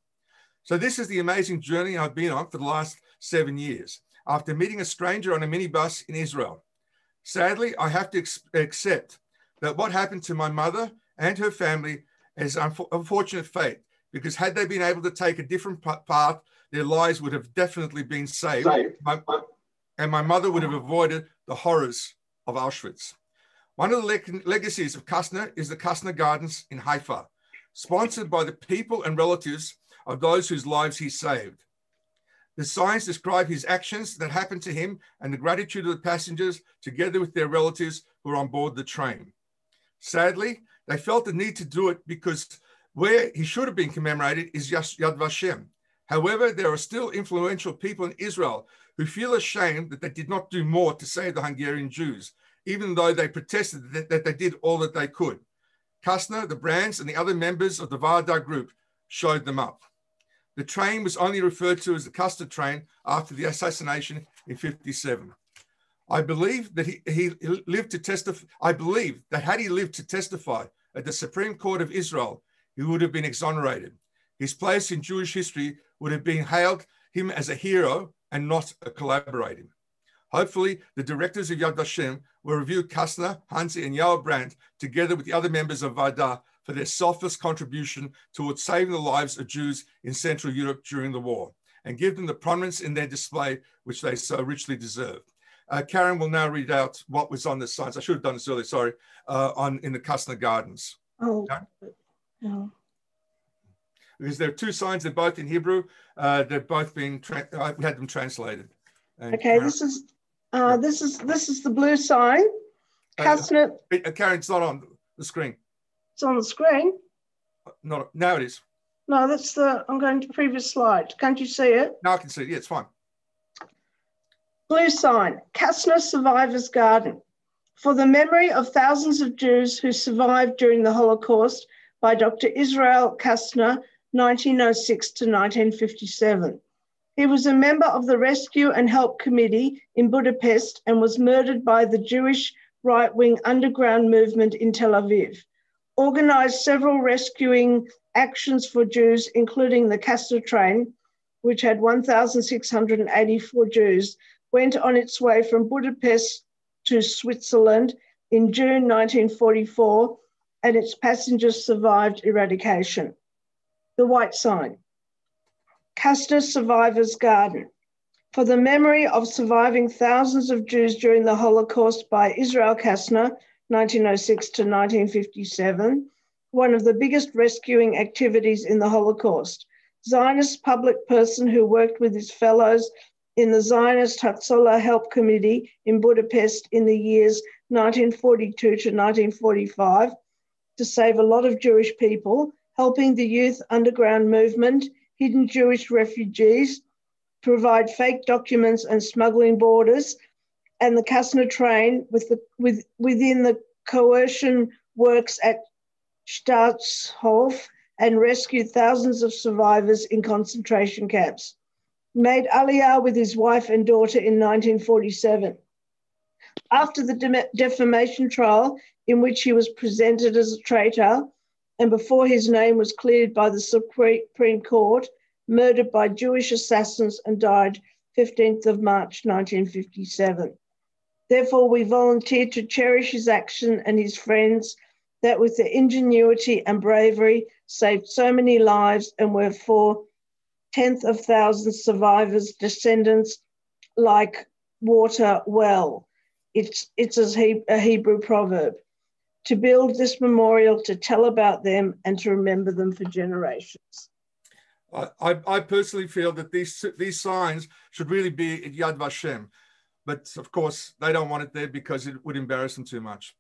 So this is the amazing journey I've been on for the last 7 years, after meeting a stranger on a minibus in Israel. Sadly, I have to accept that what happened to my mother and her family is an unfortunate fate, because had they been able to take a different path, their lives would have definitely been saved, and my mother would have avoided the horrors of Auschwitz. One of the legacies of Kastner is the Kastner Gardens in Haifa, sponsored by the people and relatives of those whose lives he saved. The signs describe his actions that happened to him and the gratitude of the passengers, together with their relatives who were on board the train. Sadly, they felt the need to do it because where he should have been commemorated is Yad Vashem. However, there are still influential people in Israel who feel ashamed that they did not do more to save the Hungarian Jews, even though they protested that they did all that they could. Kastner, the Brands, and the other members of the Varda group showed them up. The train was only referred to as the Kastner train after the assassination in 1957. I believe that he lived to testify. I believe that had he lived to testify at the Supreme Court of Israel, he would have been exonerated. His place in Jewish history would have been hailed him as a hero and not a collaborator. Hopefully, the directors of Yad Vashem will review Kastner, Hansi, and Yoav Brandt, together with the other members of Varda, for their selfless contribution towards saving the lives of Jews in Central Europe during the war, and give them the prominence in their display which they so richly deserve. Karin will now read out what was on the signs. I should have done this earlier, sorry, in the Kastner Gardens. Oh, no. Because there are two signs, they're both in Hebrew. They've both been, we had them translated. And okay, Karin, this is the blue sign. Kastner. Karin, it's not on the screen. It's on the screen. No, now it is. No, that's I'm going to previous slide. Can't you see it? Now I can see it. Yeah, it's fine. Blue sign, Kastner Survivors Garden. For the memory of thousands of Jews who survived during the Holocaust, by Dr. Israel Kastner, 1906 to 1957. He was a member of the Rescue and Help Committee in Budapest and was murdered by the Jewish right-wing underground movement in Tel Aviv. Organized several rescuing actions for Jews, including the Kastner train, which had 1,684 Jews, went on its way from Budapest to Switzerland in June 1944, and its passengers survived eradication. The white sign, Kastner Survivors Garden. For the memory of surviving thousands of Jews during the Holocaust by Israel Kastner, 1906 to 1957, one of the biggest rescuing activities in the Holocaust. Zionist public person who worked with his fellows in the Zionist Hatzolah Help Committee in Budapest in the years 1942 to 1945 to save a lot of Jewish people, helping the youth underground movement, hidden Jewish refugees, provide fake documents and smuggling borders, and the Kastner train within the coercion works at Staatshof and rescued thousands of survivors in concentration camps. He made Aliyah with his wife and daughter in 1947. After the defamation trial, in which he was presented as a traitor, and before his name was cleared by the Supreme Court, murdered by Jewish assassins and died 15th of March 1957. Therefore, we volunteered to cherish his action and his friends that with their ingenuity and bravery saved so many lives and were for tenth of thousands survivors, descendants like water well. It's a Hebrew proverb. To build this memorial, to tell about them and to remember them for generations. I personally feel that these signs should really be at Yad Vashem, but of course they don't want it there because it would embarrass them too much.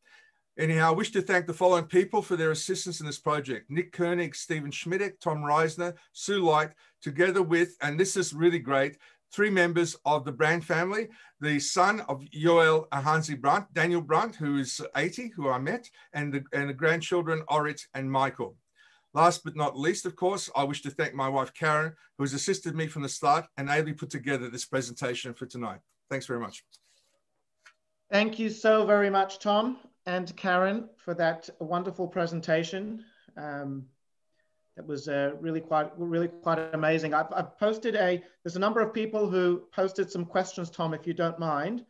Anyhow, I wish to thank the following people for their assistance in this project: Nick Koenig, Stephen Schmidek, Tom Reisner, Sue Light, together with, and this is really great, 3 members of the Brand family, the son of Yoel Hansi Brandt, Daniel Brandt, who is 80, who I met, and the grandchildren, Orit and Michael. Last but not least, of course, I wish to thank my wife, Karin, who has assisted me from the start and ably put together this presentation for tonight. Thanks very much. Thank you so very much, Tom and Karin, for that wonderful presentation. That was really quite amazing. I've posted there's a number of people who posted some questions, Tom, if you don't mind.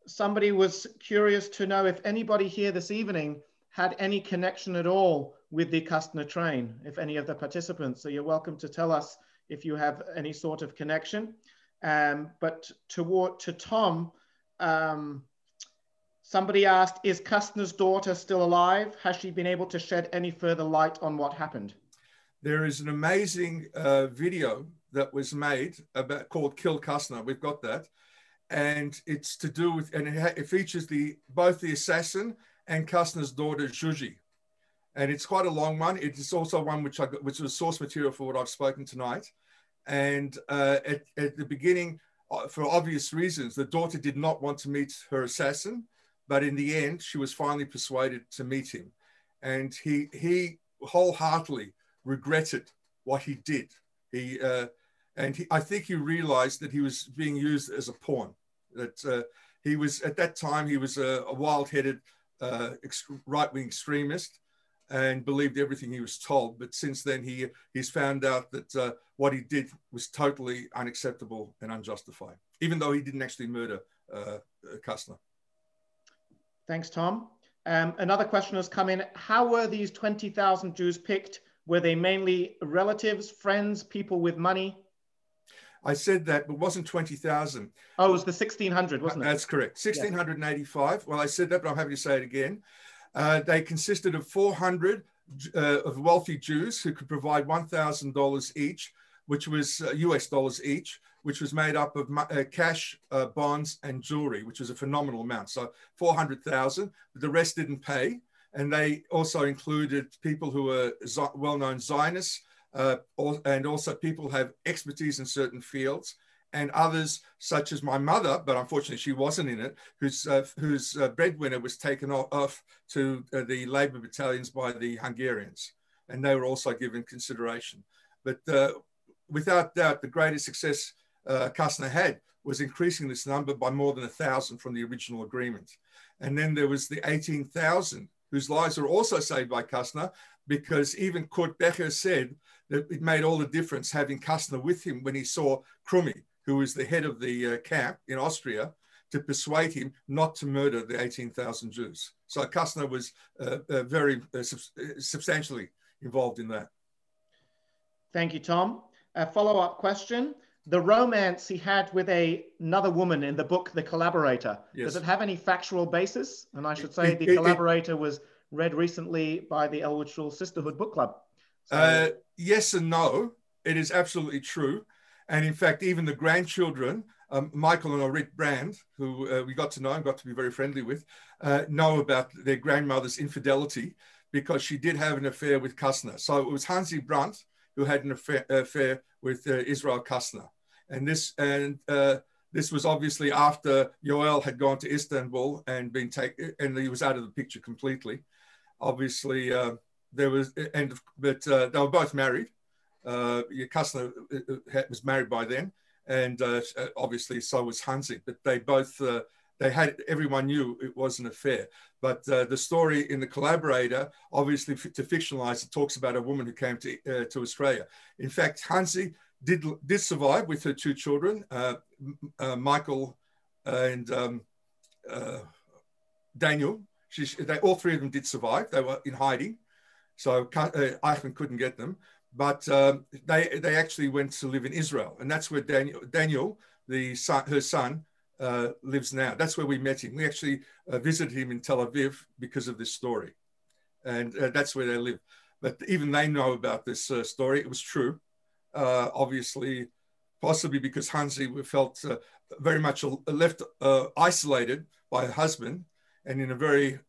Somebody was curious to know if anybody here this evening had any connection at all with the Kastner train, if any of the participants. So you're welcome to tell us if you have any sort of connection. But to Tom, somebody asked, is Kastner's daughter still alive? Has she been able to shed any further light on what happened? There is an amazing video that was made called Kill Kastner. We've got that. And it's to do with, and it features both the assassin and Kastner's daughter, Zhuzi. And it's quite a long one. It is also one which was source material for what I've spoken tonight. And at the beginning, for obvious reasons, the daughter did not want to meet her assassin. But in the end, she was finally persuaded to meet him. And he wholeheartedly regretted what he did. I think he realized that he was being used as a pawn. That he was, at that time, he was a wild-headed right-wing extremist and believed everything he was told. But since then, he's found out that what he did was totally unacceptable and unjustified, even though he didn't actually murder Kastner. Thanks, Tom. Another question has come in. How were these 20,000 Jews picked? Were they mainly relatives, friends, people with money? I said that, but it wasn't 20,000. Oh, it was the 1,600, wasn't it? That's correct. 1,685. Well, I said that, but I'm happy to say it again. They consisted of 400 of wealthy Jews who could provide $1,000 each, which was US dollars each, which was made up of cash, bonds, and jewelry, which was a phenomenal amount. So 400,000, but the rest didn't pay. And they also included people who were well-known Zionists, and also people who have expertise in certain fields, and others such as my mother, but unfortunately she wasn't in it, whose breadwinner was taken off to the labor battalions by the Hungarians, and they were also given consideration. But without doubt, the greatest success Kastner had was increasing this number by more than 1,000 from the original agreement. And then there was the 18,000 whose lives were also saved by Kastner, because even Kurt Becher said that it made all the difference having Kastner with him when he saw Krummi, who was the head of the camp in Austria, to persuade him not to murder the 18,000 Jews. So Kastner was very substantially involved in that. Thank you, Tom. A follow-up question. The romance he had with another woman in the book, The Collaborator, yes. Does it have any factual basis? And I should say The Collaborator was read recently by the Elwood Shule Sisterhood Book Club. So, yes and no. It is absolutely true. And in fact, even the grandchildren, Michael and Orit Brand, who we got to know and got to be very friendly with, know about their grandmother's infidelity because she did have an affair with Kastner. So it was Hansi Brandt who had an affair with Israel Kastner. And this was obviously after Yoel had gone to Istanbul and been taken, and he was out of the picture completely. Obviously, there was, but they were both married. Kastner was married by then, and obviously so was Hansi. But they both everyone knew it was an affair. But the story in the Collaborator, obviously to fictionalize, it talks about a woman who came to Australia. In fact, Hansi did survive with her two children, Michael and Daniel. All three of them did survive. They were in hiding, so Eichmann couldn't get them. But they actually went to live in Israel, and that's where Daniel, her son, lives now. That's where we met him. We actually visited him in Tel Aviv because of this story, and that's where they live. But even they know about this story. It was true, obviously, possibly because Hansi felt very much left isolated by her husband, and in a very,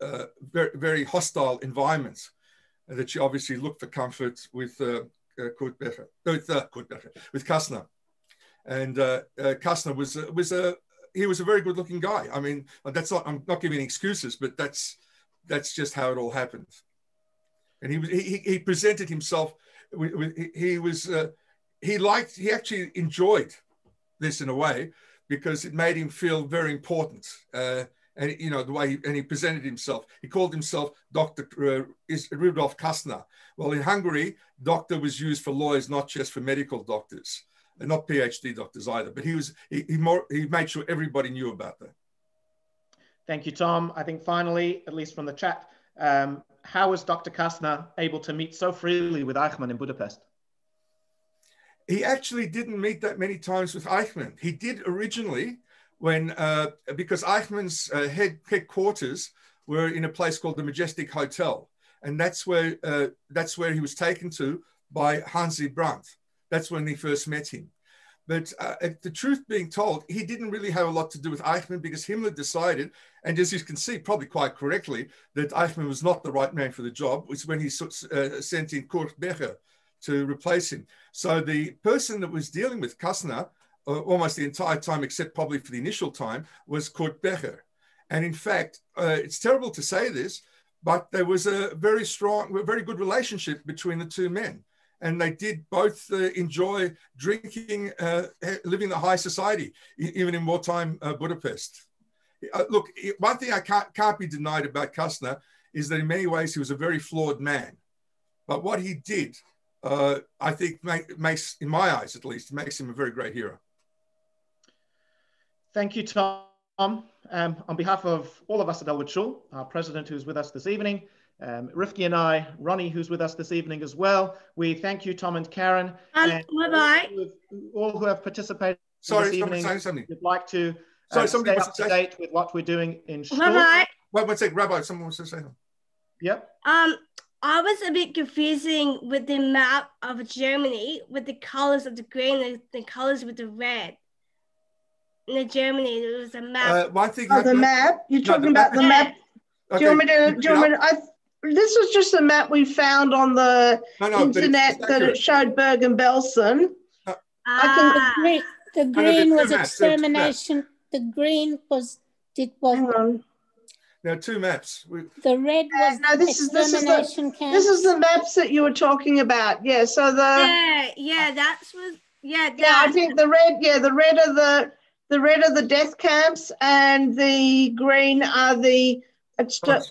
very hostile environment, that she obviously looked for comfort with Kastner. And Kastner was a very good-looking guy. I mean, I'm not giving excuses, but that's just how it all happened. And he presented himself. He actually enjoyed this in a way because it made him feel very important. And the way he presented himself, he called himself Dr. Rudolf Kastner. Well, in Hungary, doctor was used for lawyers, not just for medical doctors, and not PhD doctors either. But he made sure everybody knew about that. Thank you, Tom. I think finally, at least from the chat, how was Dr. Kastner able to meet so freely with Eichmann in Budapest? He actually didn't meet that many times with Eichmann. He did originally, because Eichmann's headquarters were in a place called the Majestic Hotel, and that's where he was taken to by Hansi Brandt. That's when he first met him. But the truth being told, he didn't really have a lot to do with Eichmann because Himmler decided, and as you can see, probably quite correctly, that Eichmann was not the right man for the job, which is when he sent in Kurt Becher to replace him. So the person that was dealing with Kastner almost the entire time, except probably for the initial time, was Kurt Becher. And in fact, it's terrible to say this, but there was a very good relationship between the two men. And they did both enjoy drinking, living the high society, even in wartime Budapest. Look, one thing I can't be denied about Kastner is that in many ways he was a very flawed man. But what he did, I think makes, in my eyes at least, makes him a very great hero. Thank you, Tom. On behalf of all of us at Elwood Shule, our president who's with us this evening, Rifki and I, Ronnie, who's with us this evening as well, we thank you, Tom and Karin, and all who have participated this evening. Would like to stay up to date with what we're doing in Shule. Wait one second, Rabbi, someone wants to say something. Yep. I was a bit confusing with the map of Germany with the colors of the green and the colors with the red. In Germany, there was a map. The map? You're talking about the map? Okay. Do you want me to this was just a map we found on the internet that it showed Bergen-Belsen. The green was extermination. The green was Hang on. There are two maps. The red was extermination camp. This is the maps that you were talking about. Yeah. So I think the red are the death camps, and the green are the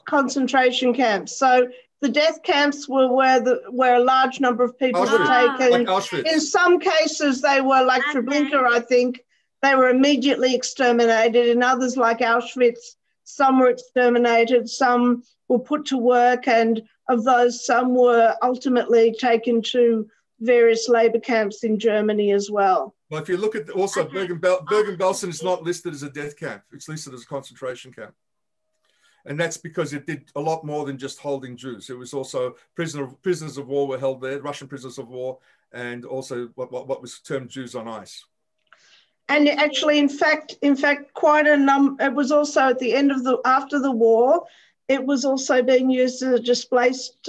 concentration camps. So the death camps were where a large number of people were taken. Like in some cases, they were like Treblinka, I think. They were immediately exterminated. In others, like Auschwitz, some were exterminated, some were put to work, and of those, some were ultimately taken to various labor camps in Germany as well. Well, if you look at also Bergen-Belsen is not listed as a death camp. It's listed as a concentration camp. And that's because it did a lot more than just holding Jews. It was also prisoners of war were held there, Russian prisoners of war, and also what was termed Jews on ice. And actually, in fact, quite a number. It was also at the end of after the war, it was also being used as a displaced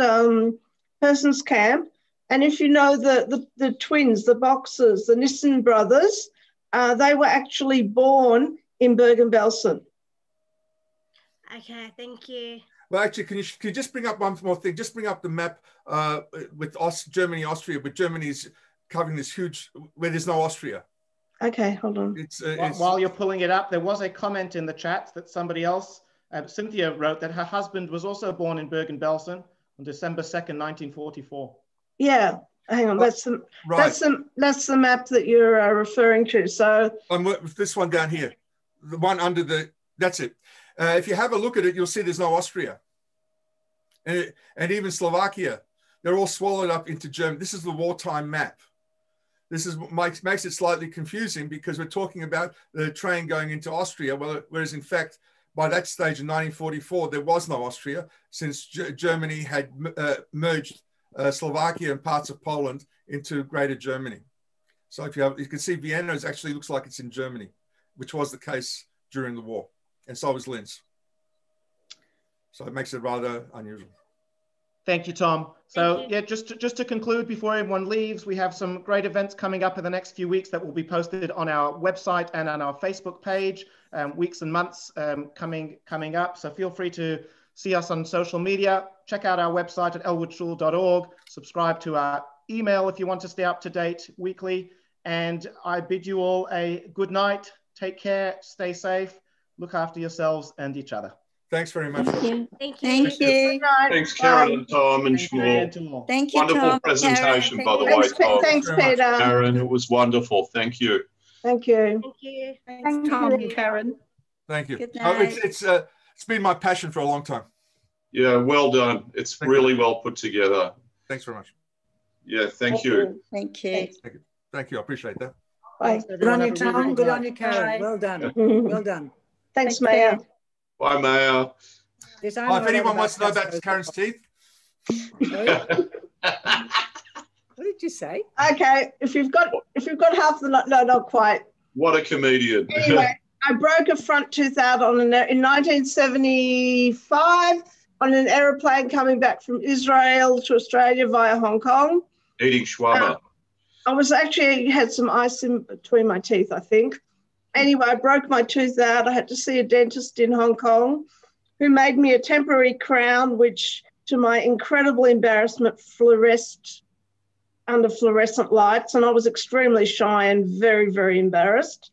persons camp. And if you know the twins, the Boxers, the Nissen brothers, they were actually born in Bergen-Belsen. Okay, thank you. Well, actually, can you just bring up one more thing? Just bring up the map with Germany, Austria, but Germany's covering this huge, where there's no Austria. Okay, hold on. While you're pulling it up, there was a comment in the chat that somebody else, Cynthia, wrote that her husband was also born in Bergen-Belsen on December 2nd, 1944. Yeah, hang on. That's the map that you're referring to. So this one down here, the one under that's it. If you have a look at it, you'll see there's no Austria, and even Slovakia. They're all swallowed up into Germany. This is the wartime map. This is makes it slightly confusing because we're talking about the train going into Austria, whereas in fact, by that stage in 1944, there was no Austria since Germany had merged Slovakia and parts of Poland into Greater Germany. So if you can see Vienna actually looks like it's in Germany, which was the case during the war, and so was Linz. So it makes it rather unusual. Thank you, Tom. So yeah, just to conclude before everyone leaves, we have some great events coming up in the next few weeks that will be posted on our website and on our Facebook page, weeks and months coming up. So feel free to see us on social media. Check out our website at elwoodshule.org. Subscribe to our email if you want to stay up to date weekly. And I bid you all a good night. Take care, stay safe, look after yourselves and each other. Thanks very much. Thank you. Thank you. Thanks, Karin and Tom and Shule. Thank you, Wonderful Tom. presentation, Karen, by the way, Tom. Thanks, Peter. Karin, it was wonderful. Thank you. Thank you. Thank you. Thanks, Tom and Karen. Thank you. Good night. It's been my passion for a long time. Yeah, well done. It's really well put together. Thanks very much. Yeah, thank you. Thank you. Thank you. I appreciate that. Bye. Good on you, Tom. Good on you, Karen. Well done. Well done. Thanks, Maya. Bye, Maya. Yes, I Oh, if anyone wants to know about Karen's teeth. What did you say? Okay, if you've got half the no, not quite. What a comedian. Anyway, I broke a front tooth out in 1975 on an aeroplane coming back from Israel to Australia via Hong Kong. Eating shawarma. I was actually had some ice in between my teeth, I think. Anyway, I broke my tooth out. I had to see a dentist in Hong Kong who made me a temporary crown, which to my incredible embarrassment fluoresced under fluorescent lights. And I was extremely shy and very, very embarrassed.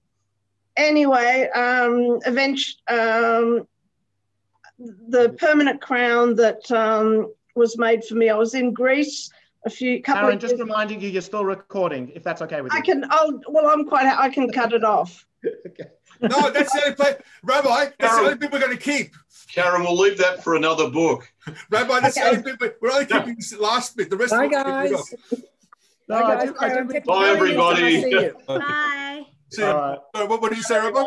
Anyway, eventually, the permanent crown that was made for me, I was in Greece Karin, just reminding you, you're still recording, if that's okay with you. I can cut it off. Okay. No, that's the only place, Rabbi, that's the only bit we're going to keep. Karen, we'll leave that for another book. Rabbi, that's the only bit, we're only keeping this last bit. The rest Bye, of it. guys. Bye, everybody. Bye. See you. What did you say, Rabbi?